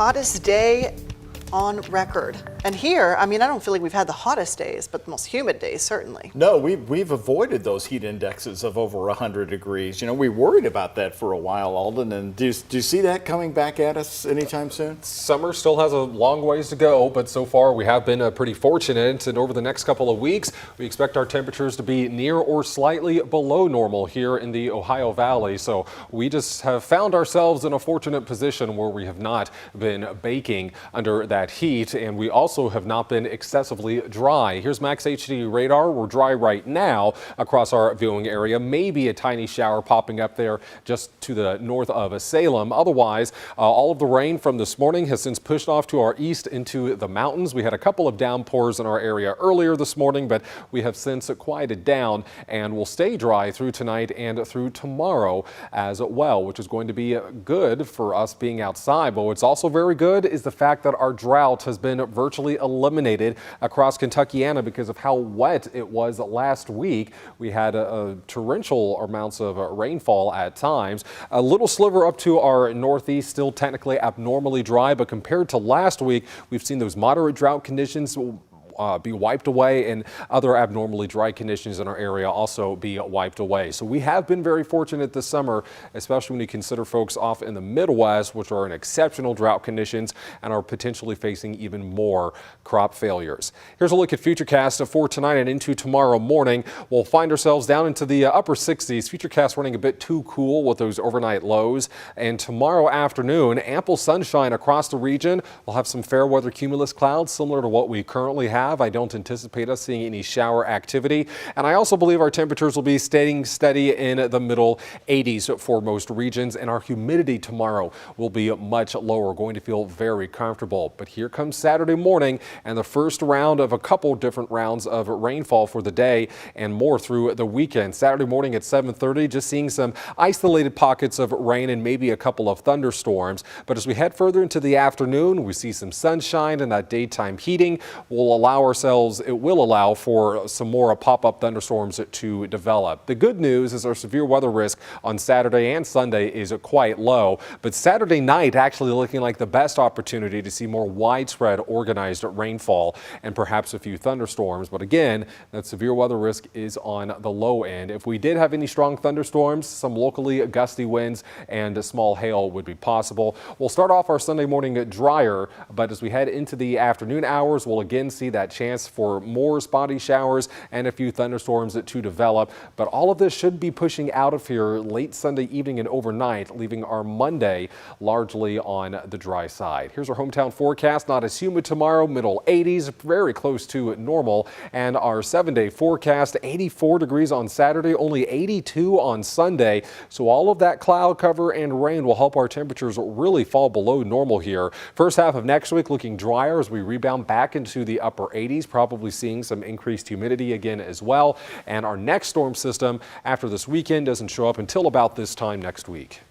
hottest day on record. And here, I mean, I don't feel like we've had the hottest days, but the most humid days, certainly. No, we've avoided those heat indexes of over 100 degrees. You know, we worried about that for a while, Alden, and do you see that coming back at us anytime soon? Summer still has a long ways to go, but so far we have been pretty fortunate, and over the next couple of weeks, we expect our temperatures to be near or slightly below normal here in the Ohio Valley. So we just have found ourselves in a fortunate position where we have not been baking under that heat, and we also have not been excessively dry. Here's Max HD radar. We're dry right now across our viewing area. Maybe a tiny shower popping up there just to the north of Salem. Otherwise, all of the rain from this morning has since pushed off to our east into the mountains. We had a couple of downpours in our area earlier this morning, but we have since quieted down and will stay dry through tonight and through tomorrow as well, which is going to be good for us being outside. But what's also very good is the fact that our drought has been virtually eliminated across Kentuckiana because of how wet it was last week. We had torrential amounts of rainfall at times. A little sliver up to our northeast, still technically abnormally dry, but compared to last week, we've seen those moderate drought conditions be wiped away, and other abnormally dry conditions in our area also be wiped away. So we have been very fortunate this summer, especially when you consider folks off in the Midwest, which are in exceptional drought conditions and are potentially facing even more crop failures. Here's a look at Futurecast for tonight and into tomorrow morning. We'll find ourselves down into the upper 60s. Futurecast running a bit too cool with those overnight lows. And tomorrow afternoon, ample sunshine across the region. We'll have some fair weather cumulus clouds similar to what we currently have. I don't anticipate us seeing any shower activity, and I also believe our temperatures will be staying steady in the middle 80s for most regions, and our humidity tomorrow will be much lower, going to feel very comfortable. But here comes Saturday morning and the first round of a couple different rounds of rainfall for the day and more through the weekend. Saturday morning at 7:30, just seeing some isolated pockets of rain and maybe a couple of thunderstorms. But as we head further into the afternoon, we see some sunshine, and that daytime heating will allow for some more pop-up thunderstorms to develop. The good news is our severe weather risk on Saturday and Sunday is quite low, but Saturday night actually looking like the best opportunity to see more widespread organized rainfall and perhaps a few thunderstorms. But again, that severe weather risk is on the low end. If we did have any strong thunderstorms, some locally gusty winds and a small hail would be possible. We'll start off our Sunday morning drier, but as we head into the afternoon hours, we'll again see that chance for more spotty showers and a few thunderstorms to develop. But all of this should be pushing out of here late Sunday evening and overnight, leaving our Monday largely on the dry side. Here's our hometown forecast. Not as humid tomorrow, middle 80s, very close to normal. And our 7-day forecast, 84 degrees on Saturday, only 82 on Sunday. So all of that cloud cover and rain will help our temperatures really fall below normal here. First half of next week looking drier as we rebound back into the upper 80s, probably seeing some increased humidity again as well. And our next storm system after this weekend doesn't show up until about this time next week.